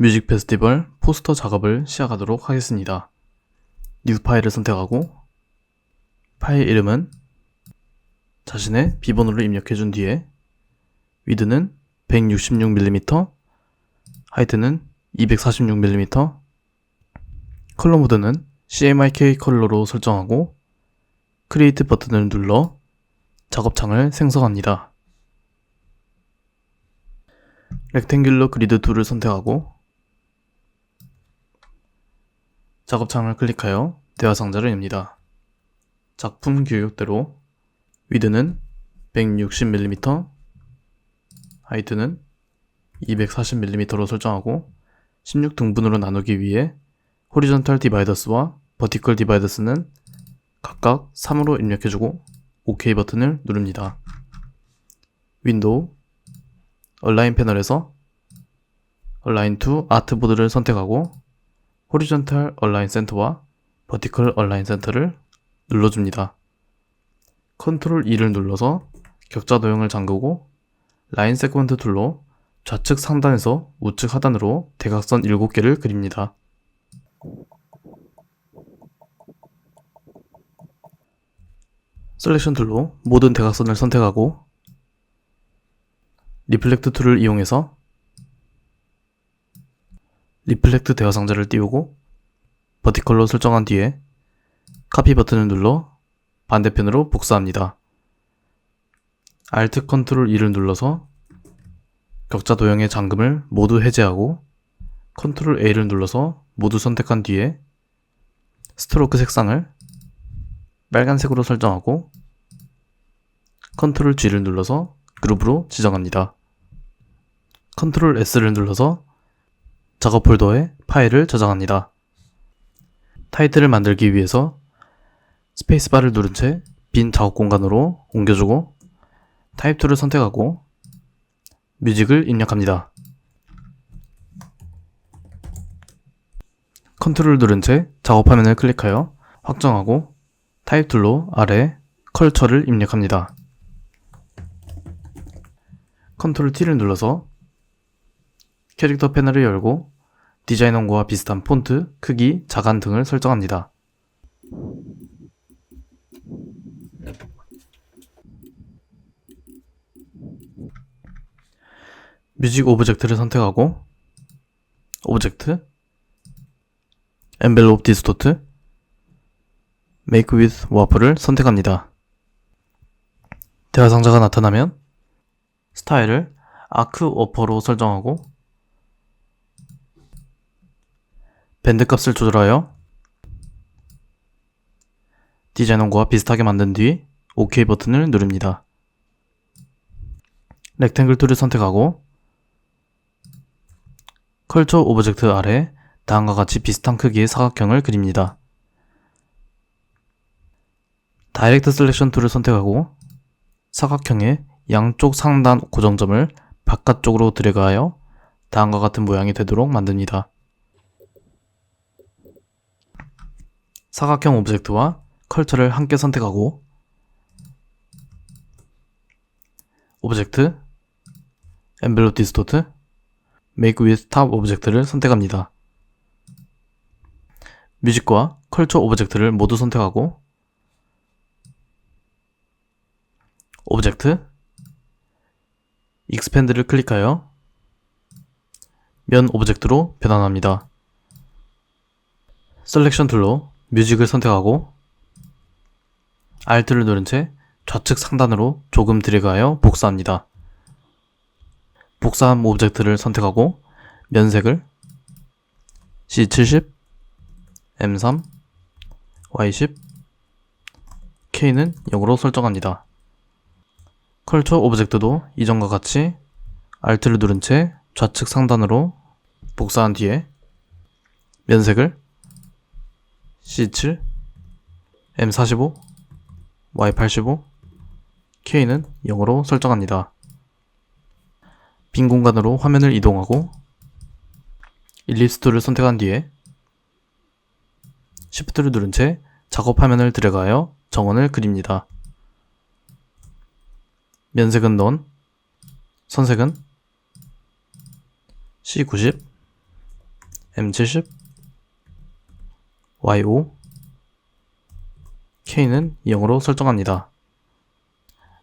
뮤직 페스티벌 포스터 작업을 시작하도록 하겠습니다. 뉴 파일을 선택하고 파일 이름은 자신의 비번호를 입력해준 뒤에 위드는 166mm, 하이트는 246mm, 컬러 모드는 CMYK 컬러로 설정하고 크리에이트 버튼을 눌러 작업창을 생성합니다. 렉탱귤러 그리드 툴을 선택하고 작업창을 클릭하여 대화 상자를 엽니다. 작품 규격대로 위드는 160mm, 하이트는 240mm로 설정하고 16등분으로 나누기 위해 호리존탈 디바이더스와 버티컬 디바이더스는 각각 3으로 입력해주고 OK 버튼을 누릅니다. 윈도우 얼라인 패널에서 얼라인 to 아트보드를 선택하고 호리존탈 얼라인 센터와 버티컬 얼라인 센터를 눌러줍니다. 컨트롤 E를 눌러서 격자 도형을 잠그고 라인 세그먼트 툴로 좌측 상단에서 우측 하단으로 대각선 7개를 그립니다. 셀렉션 툴로 모든 대각선을 선택하고 리플렉트 툴을 이용해서 리플렉트 대화 상자를 띄우고 버티컬로 설정한 뒤에 카피 버튼을 눌러 반대편으로 복사합니다. Alt Ctrl E를 눌러서 격자 도형의 잠금을 모두 해제하고 Ctrl A를 눌러서 모두 선택한 뒤에 스트로크 색상을 빨간색으로 설정하고 Ctrl G를 눌러서 그룹으로 지정합니다. Ctrl S를 눌러서 작업 폴더에 파일을 저장합니다. 타이틀을 만들기 위해서 스페이스바를 누른 채 빈 작업 공간으로 옮겨주고 타입 툴을 선택하고 뮤직을 입력합니다. 컨트롤을 누른 채 작업 화면을 클릭하여 확정하고 타입 툴로 아래 컬처를 입력합니다. 컨트롤 T를 눌러서 캐릭터 패널을 열고 디자인 원고와 비슷한 폰트, 크기, 자간 등을 설정합니다. 뮤직 오브젝트를 선택하고 오브젝트, 엔벨롭 디스토트, 메이크 위드 와퍼를 선택합니다. 대화 상자가 나타나면 스타일을 아크 워퍼로 설정하고 밴드 값을 조절하여 디자인 원고와 비슷하게 만든 뒤 OK 버튼을 누릅니다. 렉탱글 툴을 선택하고 컬처 오브젝트 아래 다음과 같이 비슷한 크기의 사각형을 그립니다. 다이렉트 셀렉션 툴을 선택하고 사각형의 양쪽 상단 고정점을 바깥쪽으로 드래그하여 다음과 같은 모양이 되도록 만듭니다. 사각형 오브젝트와 컬처를 함께 선택하고 오브젝트, 엔벨롭 디스토트, 메이크 위드 탑 오브젝트를 선택합니다. 뮤직과 컬처 오브젝트를 모두 선택하고 오브젝트, 익스펜드를 클릭하여 면 오브젝트로 변환합니다. 셀렉션 툴로 뮤직을 선택하고 Alt를 누른 채 좌측 상단으로 조금 드래그하여 복사합니다. 복사한 오브젝트를 선택하고 면색을 C70, M3, Y10, K는 0으로 설정합니다. 컬처 오브젝트도 이전과 같이 Alt를 누른 채 좌측 상단으로 복사한 뒤에 면색을 C7, M45, Y85, K는 0으로 설정합니다. 빈 공간으로 화면을 이동하고 일립스 툴을 선택한 뒤에 Shift를 누른 채 작업 화면을 드래그하여 정원을 그립니다. 면색은 넌, 선색은 C90, M70, Y5, K는 0으로 설정합니다.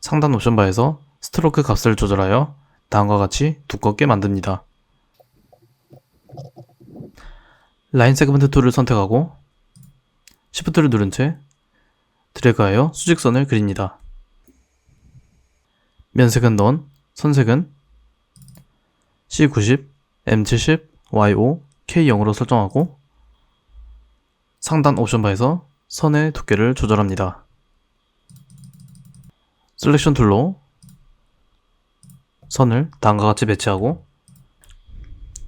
상단 옵션바에서 스트로크 값을 조절하여 다음과 같이 두껍게 만듭니다. 라인 세그먼트 툴을 선택하고 Shift를 누른 채 드래그하여 수직선을 그립니다. 면색은 넌, 선색은 C90, M70, Y5, K0으로 설정하고 상단 옵션바에서 선의 두께를 조절합니다. 셀렉션 툴로 선을 다음과 같이 배치하고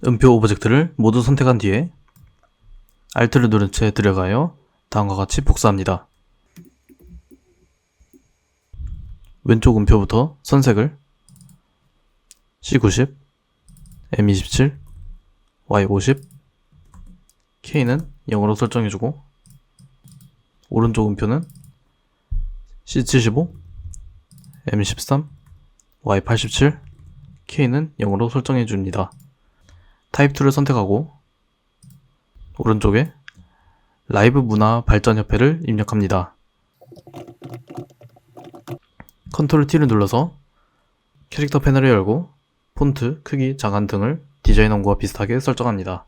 음표 오브젝트를 모두 선택한 뒤에 Alt를 누른 채 들어가요 다음과 같이 복사합니다. 왼쪽 음표부터 선색을 C90, M27, Y50, K는 0으로 설정해주고 오른쪽 음표는 C75, M13, Y87, K는 0으로 설정해줍니다. 타입 툴을 선택하고 오른쪽에 라이브 문화 발전협회를 입력합니다. 컨트롤 T를 눌러서 캐릭터 패널을 열고 폰트, 크기, 장안 등을 디자인 원고와 비슷하게 설정합니다.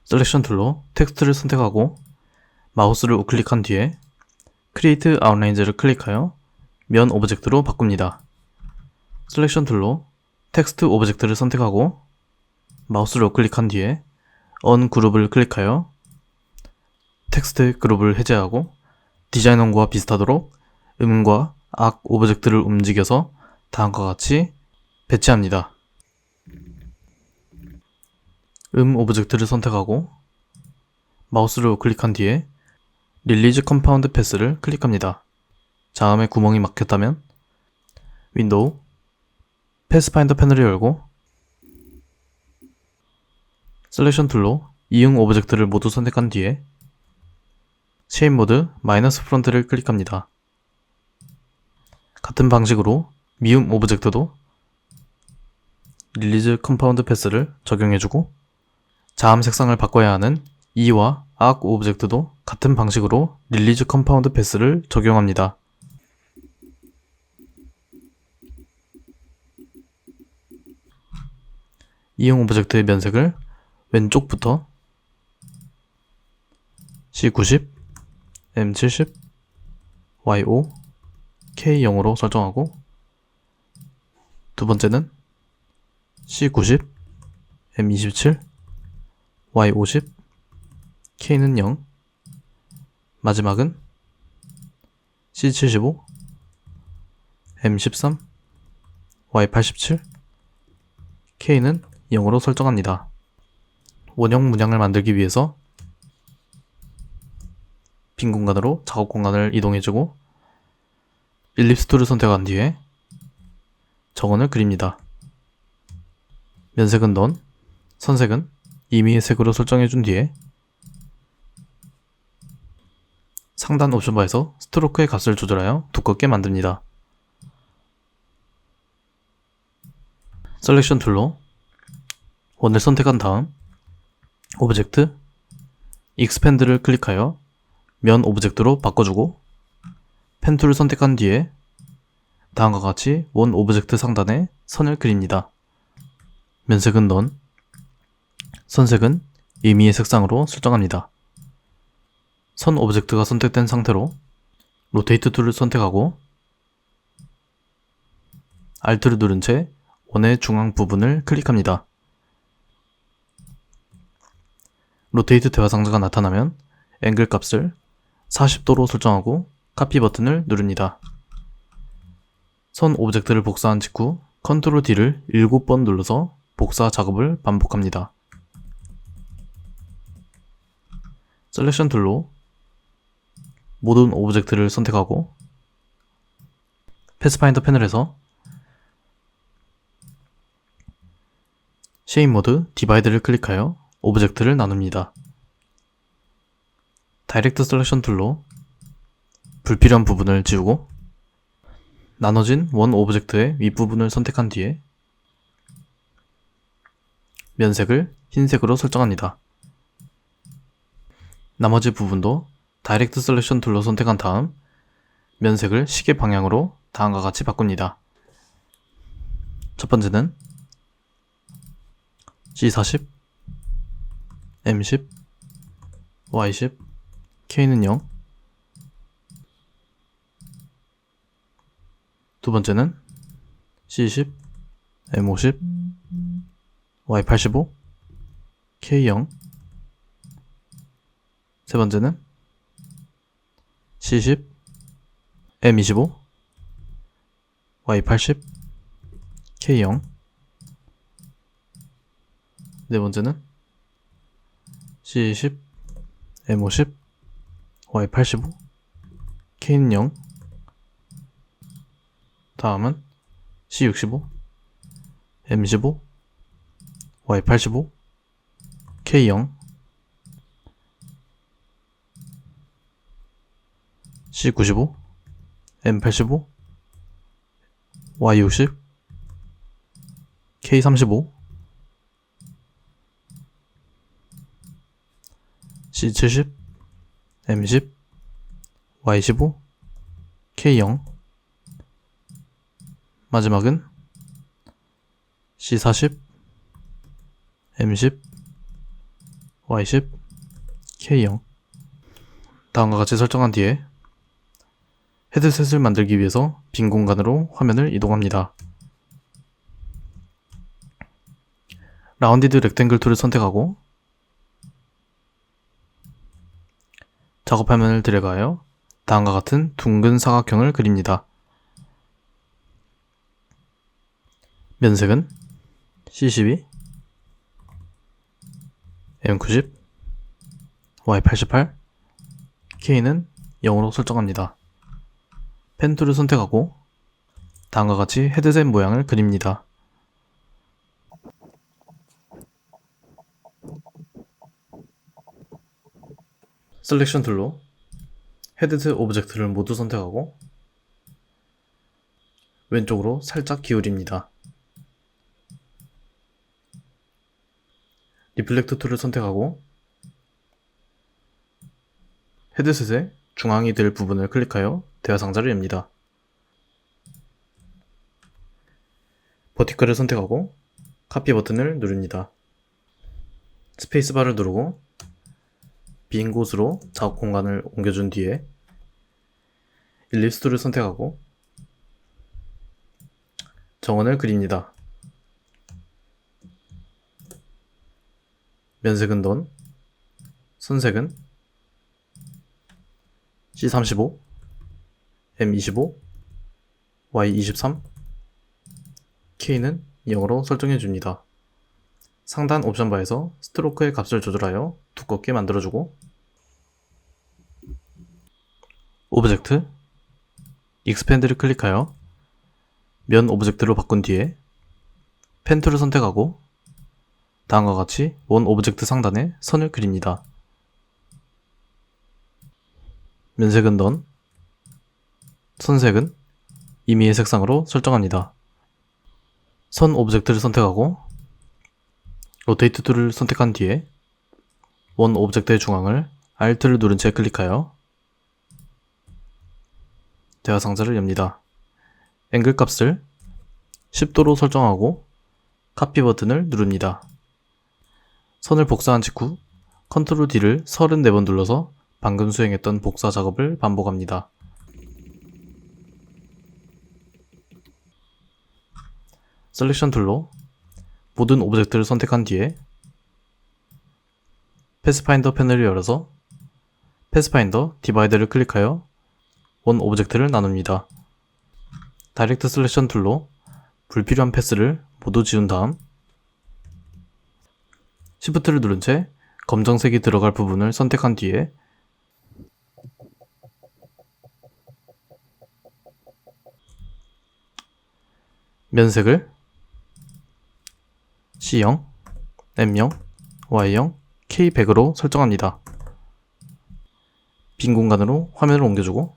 셀렉션 툴로 텍스트를 선택하고 마우스를 우클릭한 뒤에 크리에이트 아웃라인즈를 클릭하여 면 오브젝트로 바꿉니다. 셀렉션 툴로 텍스트 오브젝트를 선택하고 마우스를 우클릭한 뒤에 언그룹을 클릭하여 텍스트 그룹을 해제하고 디자인 원고와 비슷하도록 음과 악 오브젝트를 움직여서 다음과 같이 배치합니다. 오브젝트를 선택하고 마우스를 우클릭한 뒤에 릴리즈 컴파운드 패스를 클릭합니다. 자음에 구멍이 막혔다면 윈도우 패스파인더 패널을 열고 셀렉션 툴로 이응 오브젝트를 모두 선택한 뒤에 쉐입 모드 마이너스 프론트를 클릭합니다. 같은 방식으로 미음 오브젝트도 릴리즈 컴파운드 패스를 적용해주고 자음 색상을 바꿔야 하는 E와 악 오브젝트도 같은 방식으로 릴리즈 컴파운드 패스를 적용합니다. 이응 오브젝트의 면색을 왼쪽부터 C90, M70, Y5, K0으로 설정하고 두 번째는 C90, M27, Y50, K는 0, 마지막은 C75, M13, Y87, K는 0으로 설정합니다. 원형 문양을 만들기 위해서 빈 공간으로 작업 공간을 이동해주고 일립스 툴을 선택한 뒤에 정원을 그립니다. 면색은 넌, 선색은 임의의 색으로 설정해준 뒤에 상단 옵션바에서 스트로크의 값을 조절하여 두껍게 만듭니다. 셀렉션 툴로 원을 선택한 다음 오브젝트 익스펜드를 클릭하여 면 오브젝트로 바꿔주고 펜 툴을 선택한 뒤에 다음과 같이 원 오브젝트 상단에 선을 그립니다. 면색은 넌, 선색은 임의의 색상으로 설정합니다. 선 오브젝트가 선택된 상태로 로테이트 툴을 선택하고 Alt를 누른 채 원의 중앙 부분을 클릭합니다. 로테이트 대화 상자가 나타나면 앵글 값을 40도로 설정하고 카피 버튼을 누릅니다. 선 오브젝트를 복사한 직후 컨트롤 D를 7번 눌러서 복사 작업을 반복합니다. 셀렉션 툴로 모든 오브젝트를 선택하고 패스파인더 패널에서 쉐입 모드 디바이드를 클릭하여 오브젝트를 나눕니다. 다이렉트 셀렉션 툴로 불필요한 부분을 지우고 나눠진 원 오브젝트의 윗부분을 선택한 뒤에 면색을 흰색으로 설정합니다. 나머지 부분도 다이렉트 셀렉션 툴로 선택한 다음 면색을 시계 방향으로 다음과 같이 바꿉니다. 첫 번째는 C40, M10, Y10, K는 0. 두 번째는 C10, M50, Y85, K0. 세 번째는 C10, M25, Y80, K0. 네 번째는 C10, M50, Y85, K는 0. 다음은 C65, M15, Y85, K0. C95, M85, Y60, K35, C70, M10, Y15, K0. 마지막은 C40, M10, Y10, K0. 다음과 같이 설정한 뒤에 헤드셋을 만들기 위해서 빈 공간으로 화면을 이동합니다. 라운디드 렉탱글 툴을 선택하고 작업 화면을 드래그하여 다음과 같은 둥근 사각형을 그립니다. 면색은 C12, M90, Y88, K는 0으로 설정합니다. 펜 툴을 선택하고 다음과 같이 헤드셋 모양을 그립니다. 셀렉션 툴로 헤드셋 오브젝트를 모두 선택하고 왼쪽으로 살짝 기울입니다. 리플렉트 툴을 선택하고 헤드셋의 중앙이 될 부분을 클릭하여 대화 상자를 엽니다. 버티컬을 선택하고 카피 버튼을 누릅니다. 스페이스바를 누르고 빈 곳으로 작업 공간을 옮겨준 뒤에 일립스 툴을 선택하고 정원을 그립니다. 면색은 넌, 선색은 C35, M25, Y23, K는 0으로 설정해줍니다. 상단 옵션 바에서 스트로크의 값을 조절하여 두껍게 만들어주고 오브젝트, 익스펜드를 클릭하여 면 오브젝트로 바꾼 뒤에 펜 툴을 선택하고 다음과 같이 원 오브젝트 상단에 선을 그립니다. 면색은 넌, 선색은 임의의 색상으로 설정합니다. 선 오브젝트를 선택하고 로테이트 툴을 선택한 뒤에 원 오브젝트의 중앙을 Alt를 누른 채 클릭하여 대화 상자를 엽니다. 앵글 값을 10도로 설정하고 카피 버튼을 누릅니다. 선을 복사한 직후 Ctrl D를 34번 눌러서 방금 수행했던 복사 작업을 반복합니다. 셀렉션 툴로 모든 오브젝트를 선택한 뒤에 패스파인더 패널을 열어서 패스파인더 디바이더를 클릭하여 원 오브젝트를 나눕니다. 다이렉트 셀렉션 툴로 불필요한 패스를 모두 지운 다음 Shift를 누른 채 검정색이 들어갈 부분을 선택한 뒤에 면색을 C0, M0, Y0, K100으로 설정합니다. 빈 공간으로 화면을 옮겨주고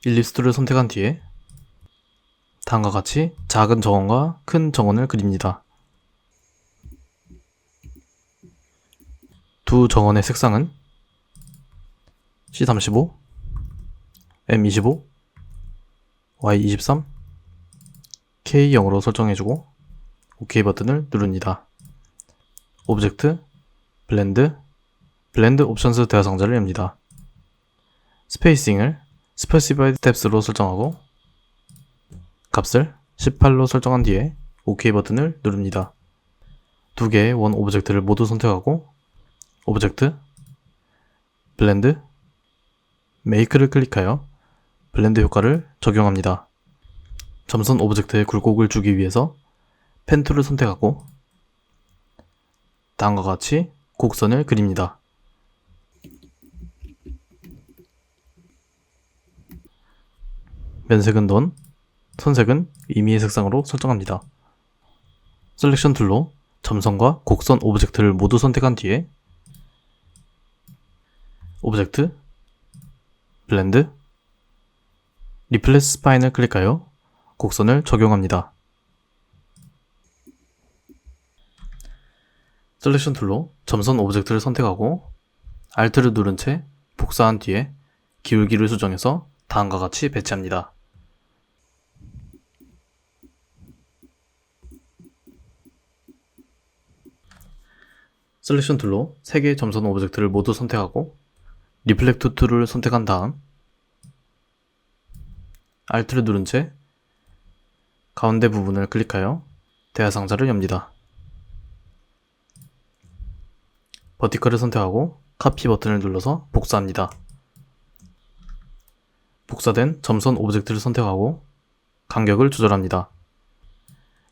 일립스 툴을 선택한 뒤에 다음과 같이 작은 정원과 큰 정원을 그립니다. 두 정원의 색상은 C35, M25, Y23, K0으로 설정해주고 OK 버튼을 누릅니다. 오브젝트, 블렌드 옵션스 대화 상자를 엽니다. 스페이싱을 스페시파이드 탭스로 설정하고 값을 18로 설정한 뒤에 OK 버튼을 누릅니다. 두 개의 원 오브젝트를 모두 선택하고 오브젝트, 블렌드, 메이크를 클릭하여 블렌드 효과를 적용합니다. 점선 오브젝트의 굴곡을 주기 위해서 펜 툴을 선택하고 다음과 같이 곡선을 그립니다. 면색은 넌, 선색은 임의의 색상으로 설정합니다. 셀렉션 툴로 점선과 곡선 오브젝트를 모두 선택한 뒤에 오브젝트, 블렌드, 리플레스 스파인을 클릭하여 곡선을 적용합니다. 셀렉션 툴로 점선 오브젝트를 선택하고 Alt를 누른 채 복사한 뒤에 기울기를 수정해서 다음과 같이 배치합니다. 셀렉션 툴로 3개의 점선 오브젝트를 모두 선택하고 리플렉트 툴을 선택한 다음 Alt를 누른 채 가운데 부분을 클릭하여 대화 상자를 엽니다. 버티컬을 선택하고 카피 버튼을 눌러서 복사합니다. 복사된 점선 오브젝트를 선택하고 간격을 조절합니다.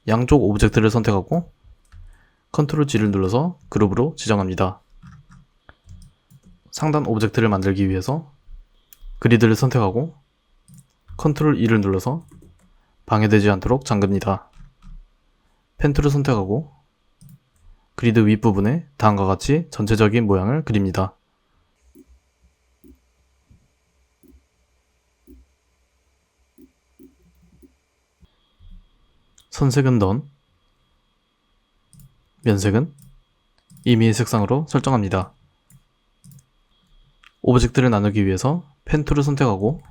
양쪽 오브젝트를 선택하고 Ctrl G를 눌러서 그룹으로 지정합니다. 상단 오브젝트를 만들기 위해서 그리드를 선택하고 Ctrl E를 눌러서 방해되지 않도록 잠깁니다. 펜 툴을 선택하고 그리드 윗부분에 다음과 같이 전체적인 모양을 그립니다. 선색은 넌, 면색은 임의의 색상으로 설정합니다. 오브젝트를 나누기 위해서 펜 툴을 선택하고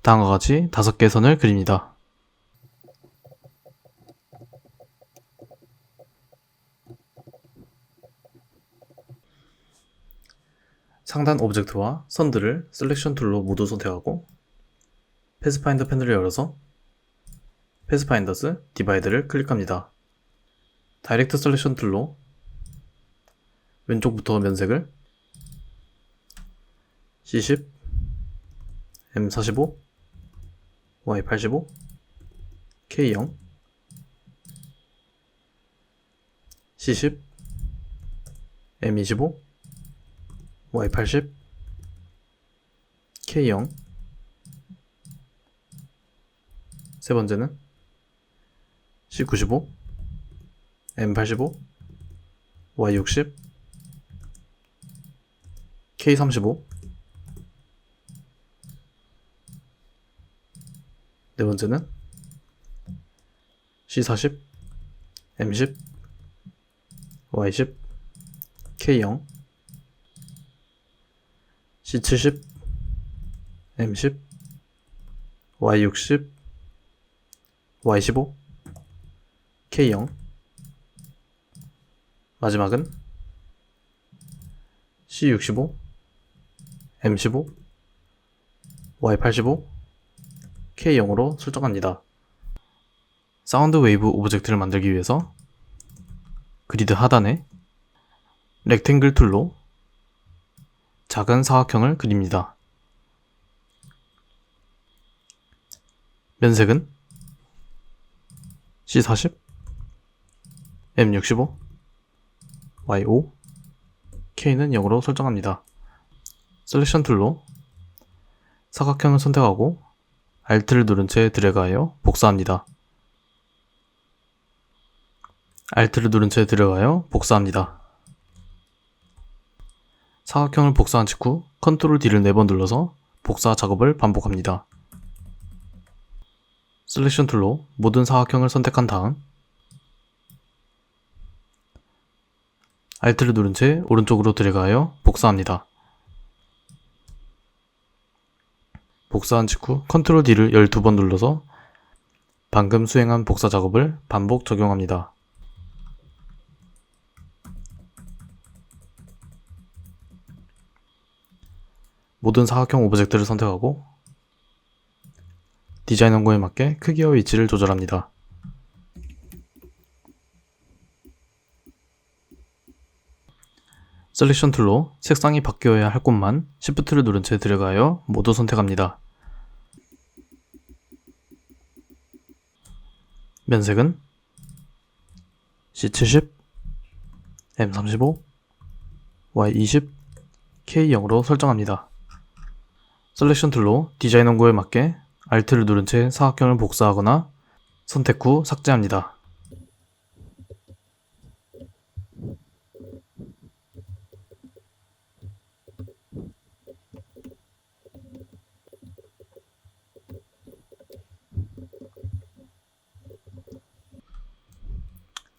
다음과 같이 5개의 선을 그립니다. 상단 오브젝트와 선들을 셀렉션 툴로 모두 선택하고 패스파인더 패널을 열어서 패스파인더스 디바이드를 클릭합니다. 다이렉트 셀렉션 툴로 왼쪽부터 면색을 C10, M45, Y85, K0, C10, M25, Y80, K0, 세 번째는 C95, M85, Y60, K35, 네 번째는 C40, M10, Y10, K0, C70, M10, Y60, Y15, K0, 마지막은 C65, M15, Y85, K0으로 설정합니다. 사운드 웨이브 오브젝트를 만들기 위해서 그리드 하단에 렉탱글 툴로 작은 사각형을 그립니다. 면색은 C40, M65, Y5, K는 0으로 설정합니다. 셀렉션 툴로 사각형을 선택하고 Alt를 누른 채 드래그하여 복사합니다. Alt를 누른 채 드래그하여 복사합니다. 사각형을 복사한 직후 Ctrl D를 4번 눌러서 복사 작업을 반복합니다. 셀렉션 툴로 모든 사각형을 선택한 다음 Alt를 누른 채 오른쪽으로 드래그하여 복사합니다. 복사한 직후 Ctrl D를 12번 눌러서 방금 수행한 복사 작업을 반복 적용합니다. 모든 사각형 오브젝트를 선택하고 디자인 원고에 맞게 크기와 위치를 조절합니다. 셀렉션 툴로 색상이 바뀌어야 할 곳만 Shift를 누른 채 드래그하여 모두 선택합니다. 면색은 C70, M35, Y20, K0으로 설정합니다. 셀렉션 툴로 디자인 원고에 맞게 Alt를 누른 채 사각형을 복사하거나 선택 후 삭제합니다.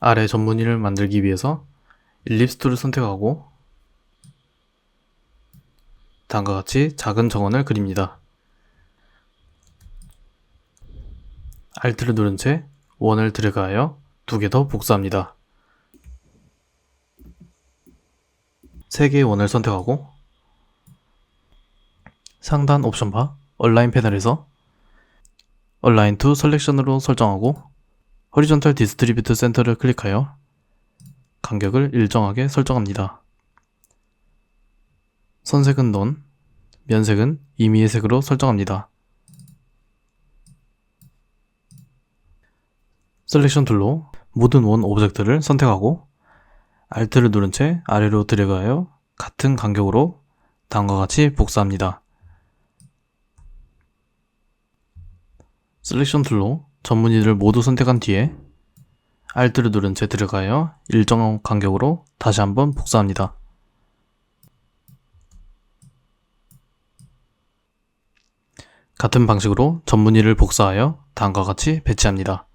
아래 전무늬를 만들기 위해서 일립스 툴을 선택하고 다음과 같이 작은 정원을 그립니다. Alt를 누른 채 원을 드래그하여 2개 더 복사합니다. 3개의 원을 선택하고 상단 옵션바 얼라인 패널에서 얼라인 투 셀렉션으로 설정하고 호리존탈 디스트리뷰트 센터를 클릭하여 간격을 일정하게 설정합니다. 선색은 넌, 면색은 임의의 색으로 설정합니다. 셀렉션 툴로 모든 원 오브젝트를 선택하고 Alt를 누른 채 아래로 드래그하여 같은 간격으로 다음과 같이 복사합니다. 셀렉션 툴로 전무늬를 모두 선택한 뒤에 Alt를 누른 채 드래그하여 일정한 간격으로 다시 한번 복사합니다. 같은 방식으로 전무늬를 복사하여 다음과 같이 배치합니다.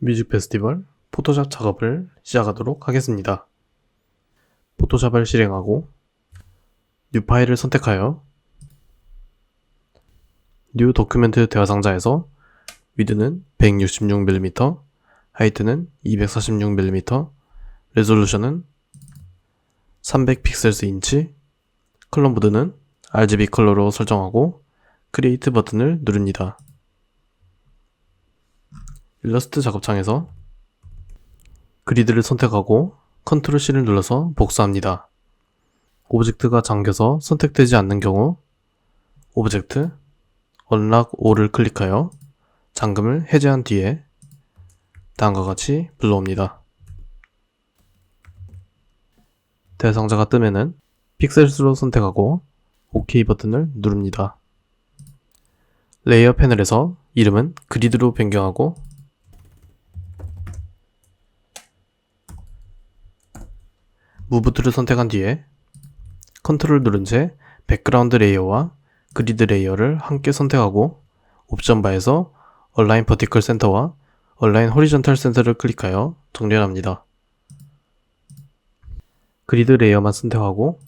뮤직 페스티벌 포토샵 작업을 시작하도록 하겠습니다. 포토샵을 실행하고 뉴 파일을 선택하여 뉴 도큐멘트 대화 상자에서 위드는 166mm, 하이트는 246mm, 레졸루션은 300픽셀스/인치, 컬러 모드는 RGB 컬러로 설정하고 크리에이트 버튼을 누릅니다. 일러스트 작업창에서 그리드를 선택하고 Ctrl C를 눌러서 복사합니다. 오브젝트가 잠겨서 선택되지 않는 경우 오브젝트 Unlock All을 클릭하여 잠금을 해제한 뒤에 다음과 같이 불러옵니다. 대상자가 뜨면은 픽셀수로 선택하고 OK 버튼을 누릅니다. 레이어 패널에서 이름은 그리드로 변경하고 무브 툴을 선택한 뒤에 컨트롤 누른 채 백그라운드 레이어와 그리드 레이어를 함께 선택하고 옵션 바에서 얼라인 버티컬 센터와 얼라인 호리존탈 센터를 클릭하여 정렬합니다. 그리드 레이어만 선택하고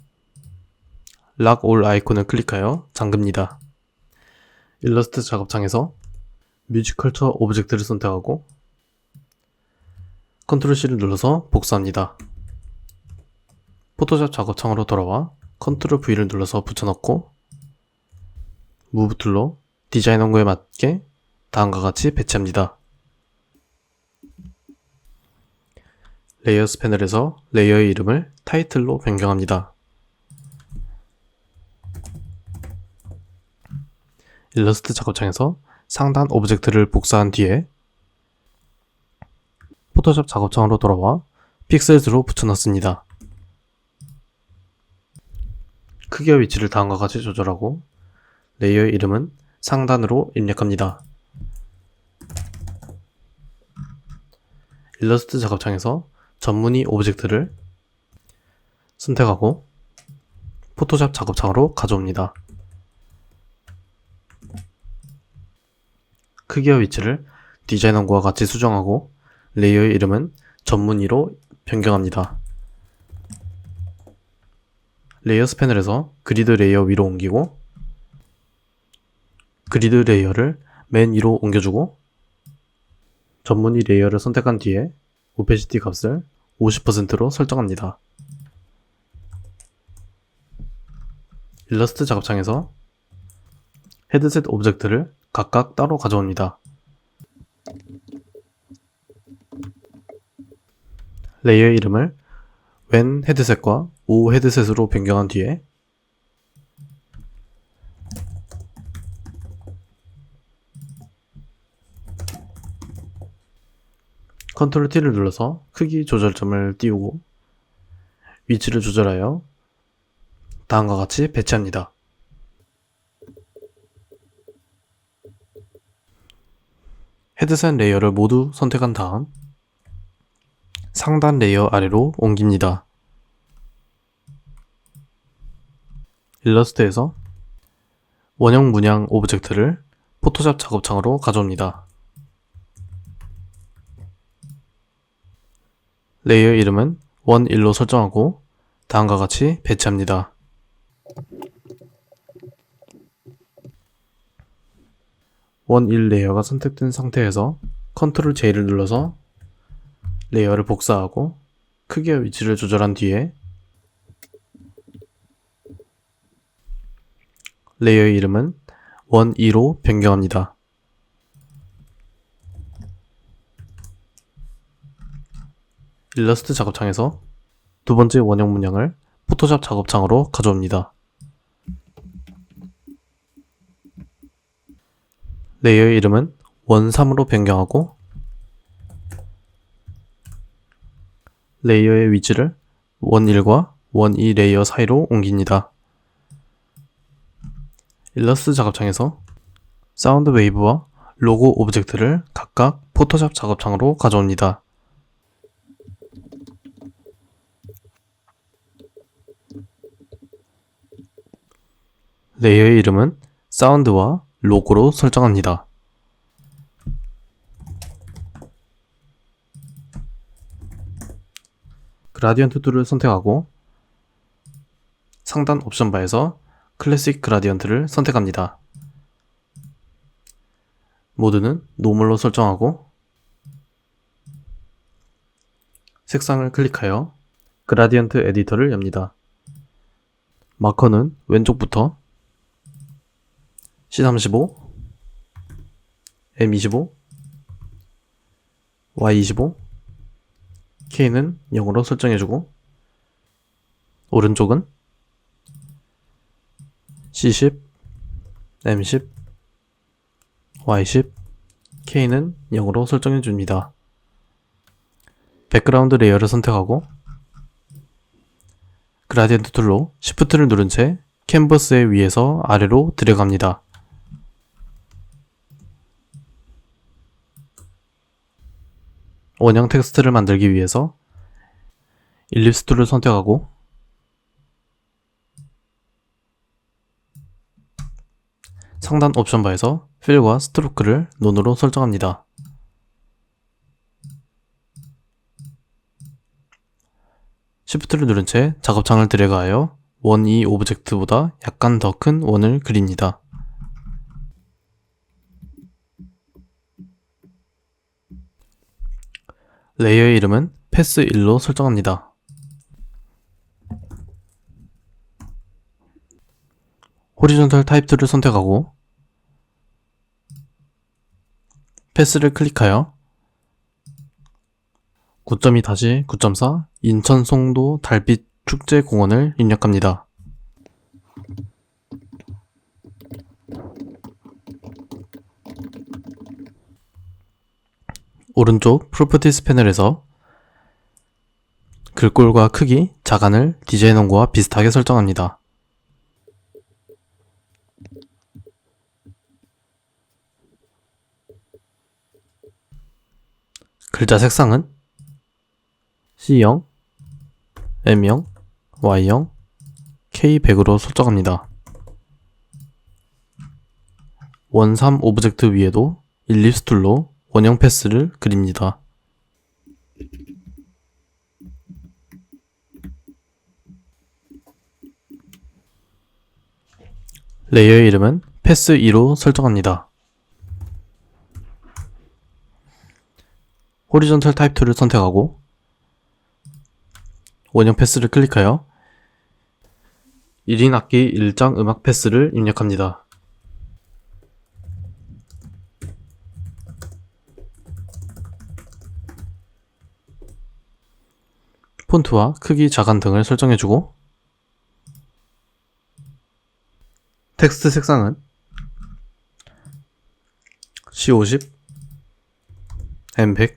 락 올 아이콘을 클릭하여 잠깁니다. 일러스트 작업창에서 뮤직컬처 오브젝트를 선택하고 Ctrl C를 눌러서 복사합니다. 포토샵 작업창으로 돌아와 Ctrl V를 눌러서 붙여넣고 무브 툴로 디자인 원고에 맞게 다음과 같이 배치합니다. 레이어스 패널에서 레이어의 이름을 타이틀로 변경합니다. 일러스트 작업창에서 상단 오브젝트를 복사한 뒤에 포토샵 작업창으로 돌아와 픽셀즈로 붙여넣습니다. 크기와 위치를 다음과 같이 조절하고 레이어의 이름은 상단으로 입력합니다. 일러스트 작업창에서 전문의 오브젝트를 선택하고 포토샵 작업창으로 가져옵니다. 크기와 위치를 디자인 원고와 같이 수정하고 레이어의 이름은 전문의로 변경합니다. 레이어스 패널에서 그리드 레이어 위로 옮기고 그리드 레이어를 맨 위로 옮겨주고 전문의 레이어를 선택한 뒤에 오페시티 값을 50%로 설정합니다. 일러스트 작업창에서 헤드셋 오브젝트를 각각 따로 가져옵니다. 레이어 이름을 왼 헤드셋과 우 헤드셋으로 변경한 뒤에 컨트롤 T를 눌러서 크기 조절점을 띄우고 위치를 조절하여 다음과 같이 배치합니다. 헤드셋 레이어를 모두 선택한 다음 상단 레이어 아래로 옮깁니다. 일러스트에서 원형 문양 오브젝트를 포토샵 작업창으로 가져옵니다. 레이어 이름은 원1로 설정하고 다음과 같이 배치합니다. 원1 레이어가 선택된 상태에서 컨트롤 J를 눌러서 레이어를 복사하고 크기와 위치를 조절한 뒤에 레이어의 이름은 원2로 변경합니다. 일러스트 작업창에서 두 번째 원형 문양을 포토샵 작업창으로 가져옵니다. 레이어의 이름은 원3으로 변경하고 레이어의 위치를 원1과 원2 레이어 사이로 옮깁니다. 일러스트 작업창에서 사운드 웨이브와 로고 오브젝트를 각각 포토샵 작업창으로 가져옵니다. 레이어의 이름은 사운드와 로고로 설정합니다. 그라디언트 툴을 선택하고 상단 옵션 바에서 클래식 그라디언트를 선택합니다. 모드는 노멀로 설정하고 색상을 클릭하여 그라디언트 에디터를 엽니다. 마커는 왼쪽부터 C35, M25, Y25, K는 0으로 설정해주고 오른쪽은 C10, M10, Y10, K는 0으로 설정해줍니다. 백그라운드 레이어를 선택하고 그라디언트 툴로 Shift를 누른 채 캔버스의 위에서 아래로 들어갑니다. 원형 텍스트를 만들기 위해서 일립스 툴을 선택하고 상단 옵션 바에서 필과 스트로크를 논으로 설정합니다. Shift를 누른 채 작업창을 드래그하여 원2 오브젝트보다 약간 더 큰 원을 그립니다. 레이어의 이름은 패스1로 설정합니다. 호리존탈 타입 툴을 선택하고 패스를 클릭하여 9.2-9.4 인천 송도 달빛 축제공원을 입력합니다. 오른쪽 프로퍼티스 패널에서 글꼴과 크기, 자간을 디자인 원고와 비슷하게 설정합니다. 글자 색상은 C형, M형, Y형, K100으로 설정합니다. 원3 오브젝트 위에도 일립스 툴로 원형 패스를 그립니다. 레이어의 이름은 패스2로 설정합니다. 호리존털 타입 툴을 선택하고 원형 패스를 클릭하여 1인 악기 1장 음악 패스를 입력합니다. 폰트와 크기, 자간 등을 설정해주고 텍스트 색상은 C50, M100,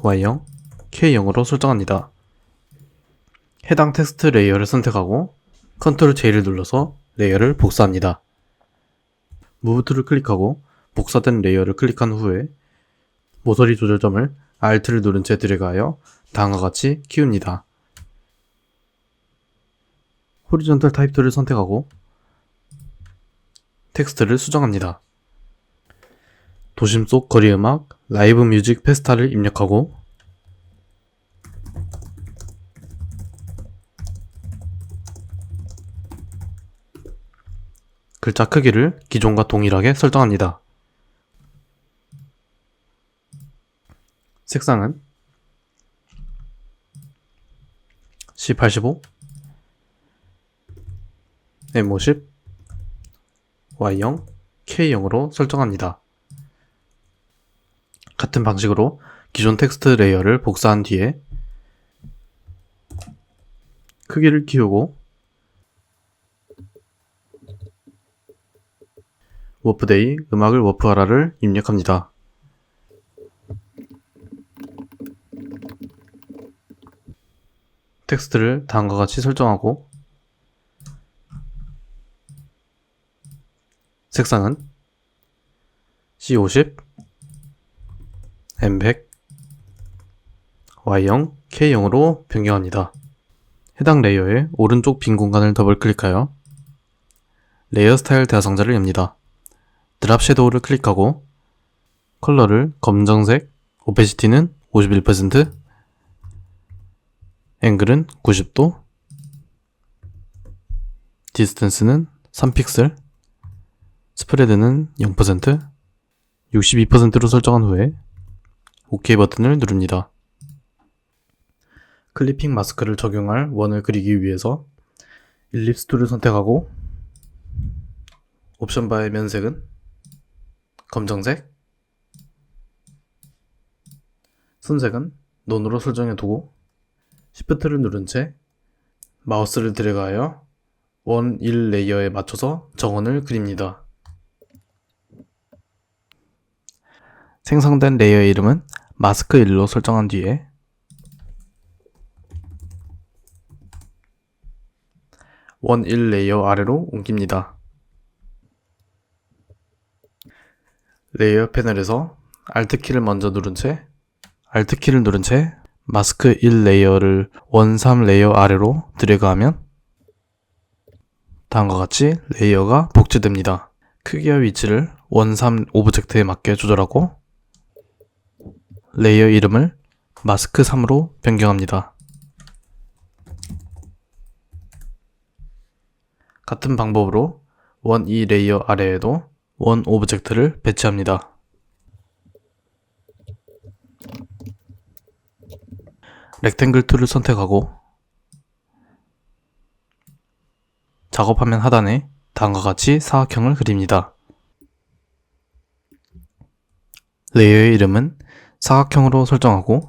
Y형, K형으로 설정합니다. 해당 텍스트 레이어를 선택하고 Ctrl J를 눌러서 레이어를 복사합니다. 무브 툴을 클릭하고 복사된 레이어를 클릭한 후에 모서리 조절점을 Alt를 누른 채 드래그하여 다음과 같이 키웁니다. 호리존털 타입 툴을 선택하고 텍스트를 수정합니다. 도심 속 거리 음악 라이브 뮤직 페스타를 입력하고 글자 크기를 기존과 동일하게 설정합니다. 색상은 C85, M50, Y형, K형으로 설정합니다. 같은 방식으로 기존 텍스트 레이어를 복사한 뒤에 크기를 키우고 워프데이 음악을 워프하라를 입력합니다. 텍스트를 다음과 같이 설정하고 색상은 C50, M100, Y형, K형으로 변경합니다. 해당 레이어의 오른쪽 빈 공간을 더블 클릭하여 레이어 스타일 대화상자를 엽니다. 드랍 섀도우를 클릭하고 컬러를 검정색, 오페시티는 51%, 앵글은 90도, 디스턴스는 3픽셀, 스프레드는 0%, 62%로 설정한 후에 OK 버튼을 누릅니다. 클리핑 마스크를 적용할 원을 그리기 위해서 일립스 툴을 선택하고 옵션 바의 면색은 검정색, 순색은 논으로 설정해두고 Shift를 누른 채 마우스를 드래그하여 원 1 레이어에 맞춰서 정원을 그립니다. 생성된 레이어의 이름은 마스크 1로 설정한 뒤에 원 1 레이어 아래로 옮깁니다. 레이어 패널에서 Alt키를 먼저 누른 채 Alt키를 누른 채 마스크 1 레이어를 원 3 레이어 아래로 드래그하면 다음과 같이 레이어가 복제됩니다. 크기와 위치를 원 3 오브젝트에 맞게 조절하고 레이어 이름을 마스크 3으로 변경합니다. 같은 방법으로 원 2 레이어 아래에도 원 오브젝트를 배치합니다. 렉탱글 툴을 선택하고 작업화면 하단에 다음과 같이 사각형을 그립니다. 레이어의 이름은 사각형으로 설정하고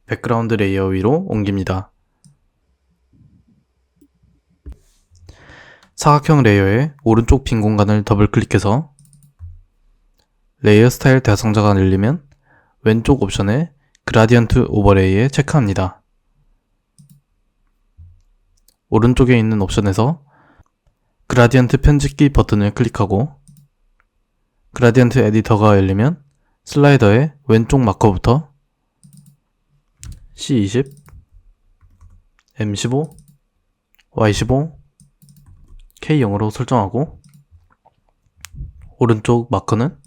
백그라운드 레이어 위로 옮깁니다. 사각형 레이어의 오른쪽 빈 공간을 더블 클릭해서 레이어 스타일 대상자가 열리면 왼쪽 옵션에 그라디언트 오버레이에 체크합니다. 오른쪽에 있는 옵션에서 그라디언트 편집기 버튼을 클릭하고 그라디언트 에디터가 열리면 슬라이더의 왼쪽 마커부터 C20, M15, Y15, K0으로 설정하고 오른쪽 마커는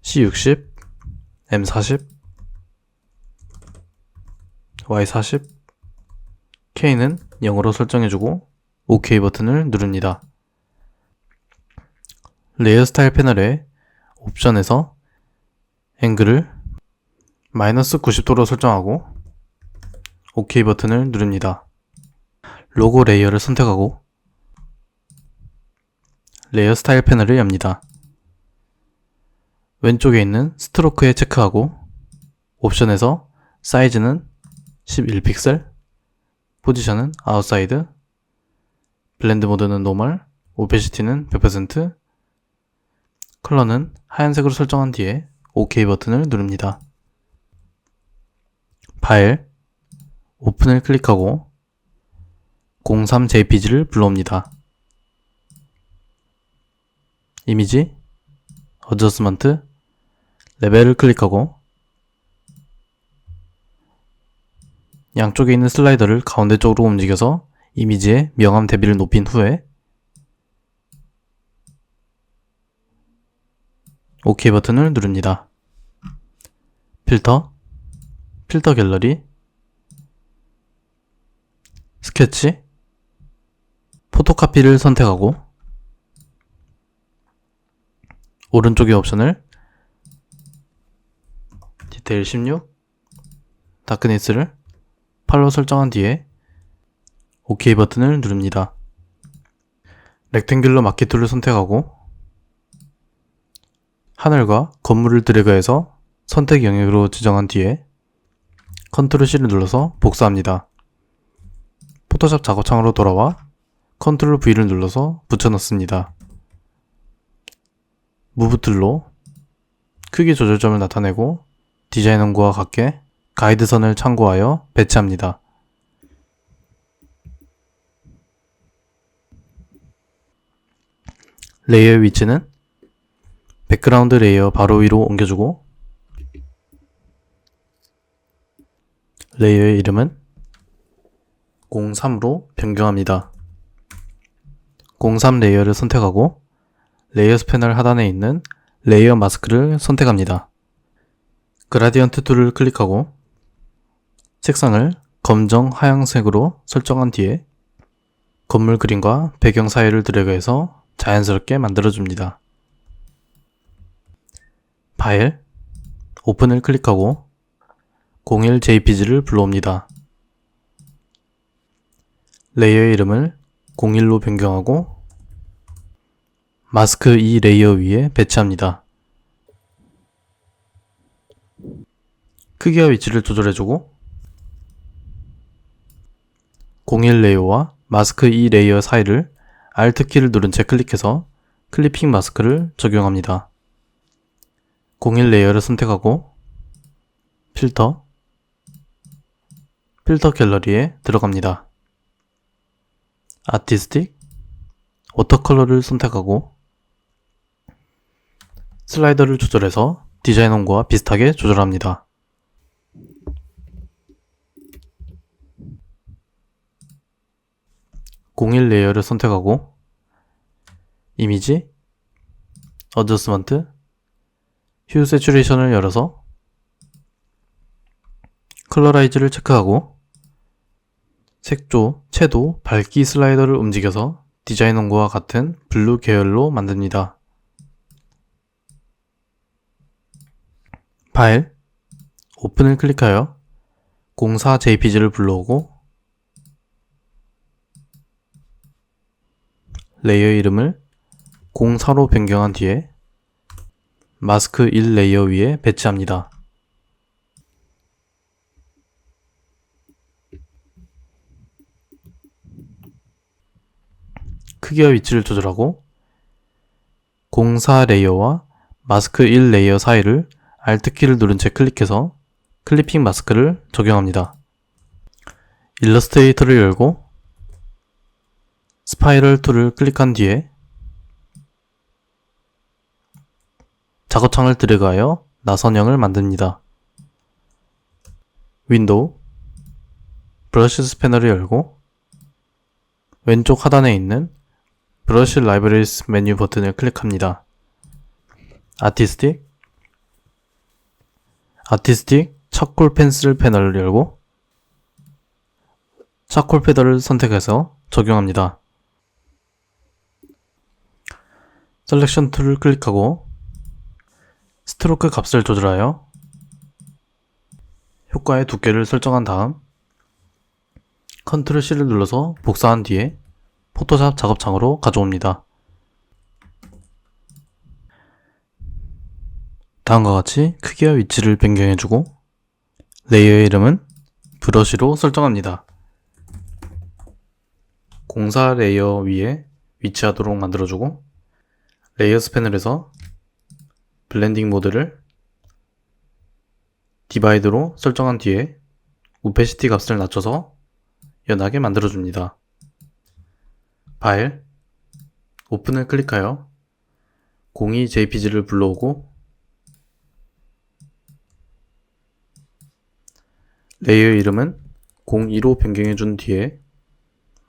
C60, M40, Y40, K는 0으로 설정해주고 OK 버튼을 누릅니다. 레이어 스타일 패널의 옵션에서 앵글을 마이너스 90도로 설정하고 OK 버튼을 누릅니다. 로고 레이어를 선택하고 레이어 스타일 패널을 엽니다. 왼쪽에 있는 스트로크에 체크하고 옵션에서 사이즈는 11픽셀, 포지션은 아웃사이드, 블렌드 모드는 노멀, 오페시티는 100%, 컬러는 하얀색으로 설정한 뒤에 OK 버튼을 누릅니다. 파일, 오픈을 클릭하고 03jpg를 불러옵니다. 이미지, 어저스먼트, 레벨을 클릭하고 양쪽에 있는 슬라이더를 가운데 쪽으로 움직여서 이미지의 명암 대비를 높인 후에 OK 버튼을 누릅니다. 필터, 필터 갤러리, 스케치, 포토카피를 선택하고 오른쪽의 옵션을 디테일 16, 다크니스를 8로 설정한 뒤에 OK 버튼을 누릅니다. 렉탱귤러 마키 툴을 선택하고 하늘과 건물을 드래그해서 선택 영역으로 지정한 뒤에 컨트롤 C를 눌러서 복사합니다. 포토샵 작업창으로 돌아와 컨트롤 V를 눌러서 붙여넣습니다. 무브 툴로 크기 조절점을 나타내고 디자인 원고와 같게 가이드선을 참고하여 배치합니다. 레이어의 위치는 백그라운드 레이어 바로 위로 옮겨주고 레이어의 이름은 03으로 변경합니다. 03 레이어를 선택하고 레이어스 패널 하단에 있는 레이어 마스크를 선택합니다. 그라디언트 툴을 클릭하고 색상을 검정 하얀색으로 설정한 뒤에 건물 그림과 배경 사이를 드래그해서 자연스럽게 만들어줍니다. 파일, 오픈을 클릭하고 01jpg를 불러옵니다. 레이어의 이름을 01로 변경하고 마스크 2 레이어 위에 배치합니다. 크기와 위치를 조절해주고 01 레이어와 마스크 2 레이어 사이를 Alt키를 누른 채 클릭해서 클리핑 마스크를 적용합니다. 01 레이어를 선택하고 필터, 필터 갤러리에 들어갑니다. 아티스틱, 워터컬러를 선택하고 슬라이더를 조절해서 디자인 원고와 비슷하게 조절합니다. (01) 레이어를 선택하고 이미지, 어저스먼트, 휴 세츄레이션을 열어서 컬러라이즈를 체크하고 색조, 채도, 밝기 슬라이더를 움직여서 디자인 원고와 같은 블루 계열로 만듭니다. 파일, 오픈을 클릭하여 04jpg를 불러오고 레이어 이름을 04로 변경한 뒤에 마스크 1 레이어 위에 배치합니다. 크기와 위치를 조절하고 04 레이어와 마스크 1 레이어 사이를 Alt키를 누른 채 클릭해서 클리핑 마스크를 적용합니다. 일러스트레이터를 열고 스파이럴 툴을 클릭한 뒤에 작업창을 드래그하여 나선형을 만듭니다. 윈도우, 브러쉬스 패널을 열고 왼쪽 하단에 있는 브러쉬 라이브러리스 메뉴 버튼을 클릭합니다. 아티스틱 차콜 펜슬 패널을 열고 차콜 패널을 선택해서 적용합니다. 셀렉션 툴을 클릭하고 스트로크 값을 조절하여 효과의 두께를 설정한 다음 컨트롤 C를 눌러서 복사한 뒤에 포토샵 작업창으로 가져옵니다. 다음과 같이 크기와 위치를 변경해주고 레이어의 이름은 브러쉬로 설정합니다. 공사 레이어 위에 위치하도록 만들어주고 레이어스 패널에서 블렌딩 모드를 디바이드로 설정한 뒤에 오페시티 값을 낮춰서 연하게 만들어줍니다. 파일, 오픈을 클릭하여 02jpg를 불러오고 레이어 이름은 02로 변경해준 뒤에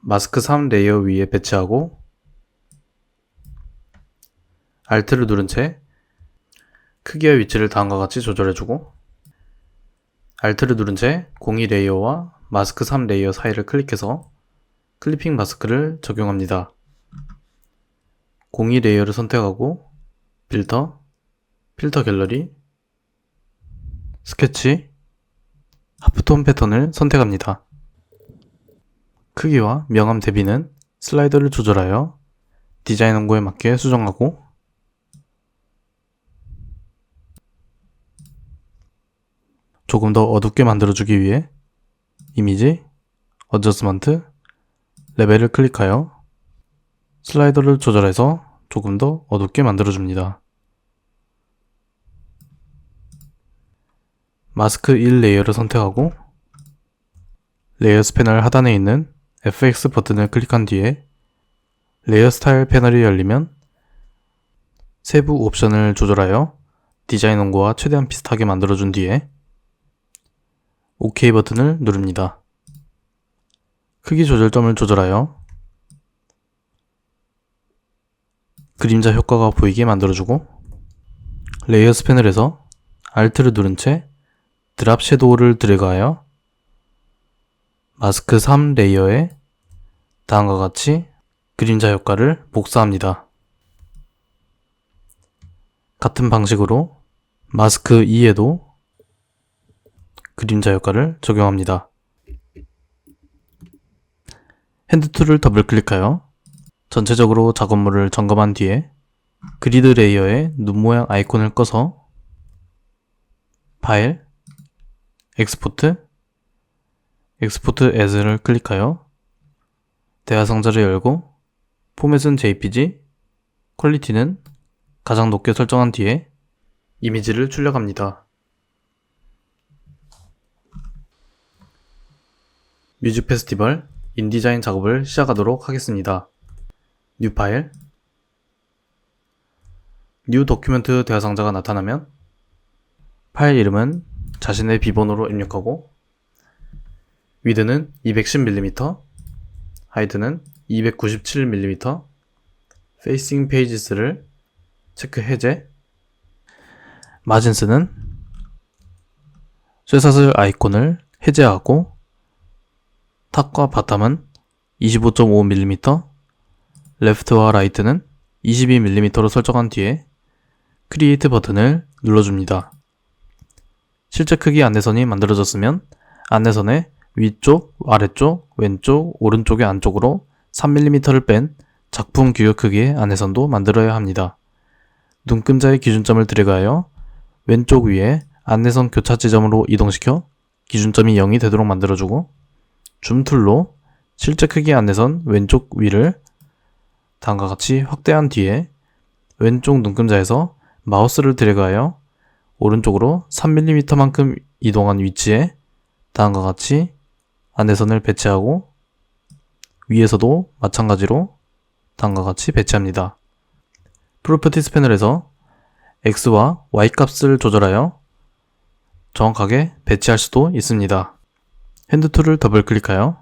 마스크 3 레이어 위에 배치하고 Alt를 누른 채 크기와 위치를 다음과 같이 조절해주고 Alt를 누른 채 02 레이어와 마스크 3 레이어 사이를 클릭해서 클리핑 마스크를 적용합니다. 02 레이어를 선택하고 필터 갤러리, 스케치, 하프톤 패턴을 선택합니다. 크기와 명암 대비는 슬라이더를 조절하여 디자인 원고에 맞게 수정하고 조금 더 어둡게 만들어주기 위해 이미지, 어저스먼트, 레벨을 클릭하여 슬라이더를 조절해서 조금 더 어둡게 만들어줍니다. 마스크 1 레이어를 선택하고 레이어스 패널 하단에 있는 FX 버튼을 클릭한 뒤에 레이어 스타일 패널이 열리면 세부 옵션을 조절하여 디자인 원고와 최대한 비슷하게 만들어준 뒤에 OK 버튼을 누릅니다. 크기 조절점을 조절하여 그림자 효과가 보이게 만들어주고 레이어스 패널에서 Alt를 누른 채 드랍 섀도우를 드래그하여 마스크 3 레이어에 다음과 같이 그림자 효과를 복사합니다. 같은 방식으로 마스크 2에도 그림자 효과를 적용합니다. 핸드 툴을 더블 클릭하여 전체적으로 작업물을 점검한 뒤에 그리드 레이어에 눈 모양 아이콘을 꺼서 파일, 엑스포트 as를 클릭하여 대화 상자를 열고 포맷은 JPG, 퀄리티는 가장 높게 설정한 뒤에 이미지를 출력합니다. 뮤직 페스티벌 인디자인 작업을 시작하도록 하겠습니다. 뉴 파일, 뉴 도큐멘트 대화 상자가 나타나면 파일 이름은 자신의 비번호로 입력하고 위드는 210mm, 하이트는 297mm, 페이싱 페이지스를 체크 해제, 마진스는 쇠사슬 아이콘을 해제하고 탑과 바텀은 25.5mm, 레프트와 라이트는 22mm로 설정한 뒤에 크리에이트 버튼을 눌러줍니다. 실제 크기 안내선이 만들어졌으면 안내선의 위쪽, 아래쪽, 왼쪽, 오른쪽의 안쪽으로 3mm를 뺀 작품 규격 크기의 안내선도 만들어야 합니다. 눈금자의 기준점을 드래그하여 왼쪽 위에 안내선 교차 지점으로 이동시켜 기준점이 0이 되도록 만들어주고 줌 툴로 실제 크기의 안내선 왼쪽 위를 다음과 같이 확대한 뒤에 왼쪽 눈금자에서 마우스를 드래그하여 오른쪽으로 3mm만큼 이동한 위치에 다음과 같이 안내선을 배치하고 위에서도 마찬가지로 다음과 같이 배치합니다. 프로퍼티스 패널에서 X와 Y 값을 조절하여 정확하게 배치할 수도 있습니다. 핸드 툴을 더블 클릭하여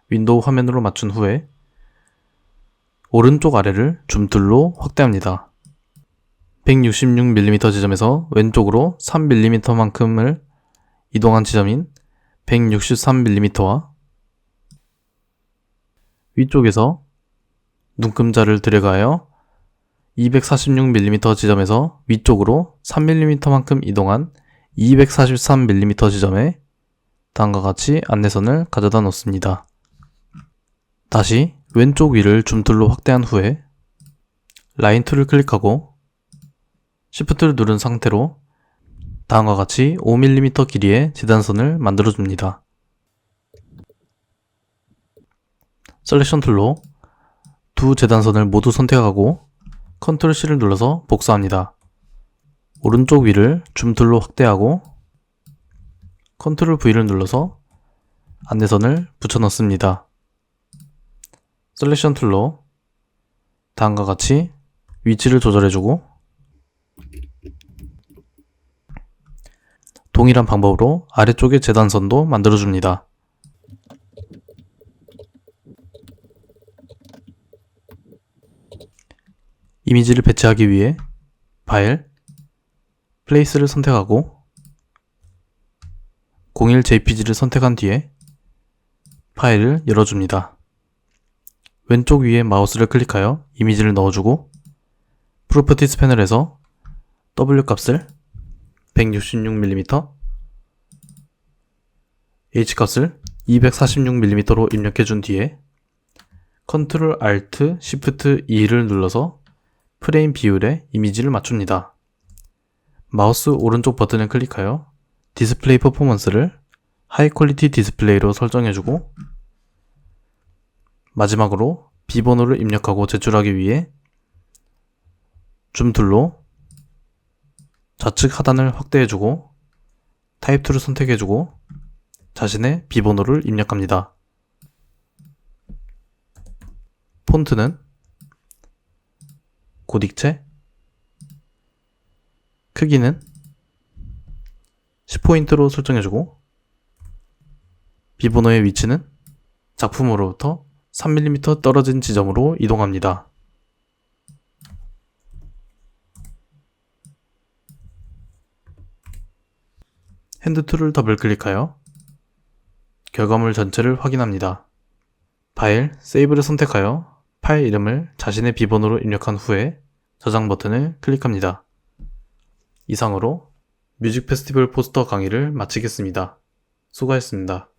윈도우 화면으로 맞춘 후에 오른쪽 아래를 줌 툴로 확대합니다. 166mm 지점에서 왼쪽으로 3mm만큼을 이동한 지점인 163mm와 위쪽에서 눈금자를 들여가하여 246mm 지점에서 위쪽으로 3mm만큼 이동한 243mm 지점에 다음과 같이 안내선을 가져다 놓습니다. 다시 왼쪽 위를 줌툴로 확대한 후에 라인 툴을 클릭하고 Shift를 누른 상태로 다음과 같이 5mm 길이의 재단선을 만들어줍니다. 셀렉션 툴로 두 재단선을 모두 선택하고 Ctrl C를 눌러서 복사합니다. 오른쪽 위를 줌툴로 확대하고 Ctrl V를 눌러서 안내선을 붙여 넣습니다. 셀렉션 툴로 다음과 같이 위치를 조절해주고 동일한 방법으로 아래쪽의 재단선도 만들어줍니다. 이미지를 배치하기 위해 파일, 플레이스를 선택하고 01jpg를 선택한 뒤에 파일을 열어줍니다. 왼쪽 위에 마우스를 클릭하여 이미지를 넣어주고 프로퍼티스 패널에서 W 값을 166mm, H 값을 246mm로 입력해준 뒤에 Ctrl Alt Shift E를 눌러서 프레임 비율에 이미지를 맞춥니다. 마우스 오른쪽 버튼을 클릭하여 디스플레이 퍼포먼스를 하이 퀄리티 디스플레이로 설정해주고 마지막으로 비번호를 입력하고 제출하기 위해 줌 툴로 좌측 하단을 확대해주고 타입 툴을 선택해주고 자신의 비번호를 입력합니다. 폰트는 고딕체, 크기는 10포인트로 설정해주고 비번호의 위치는 작품으로부터 3mm 떨어진 지점으로 이동합니다. 핸드 툴을 더블 클릭하여 결과물 전체를 확인합니다. 파일, 세이브를 선택하여 파일 이름을 자신의 비번호로 입력한 후에 저장 버튼을 클릭합니다. 이상으로 뮤직 페스티벌 포스터 강의를 마치겠습니다. 수고하셨습니다.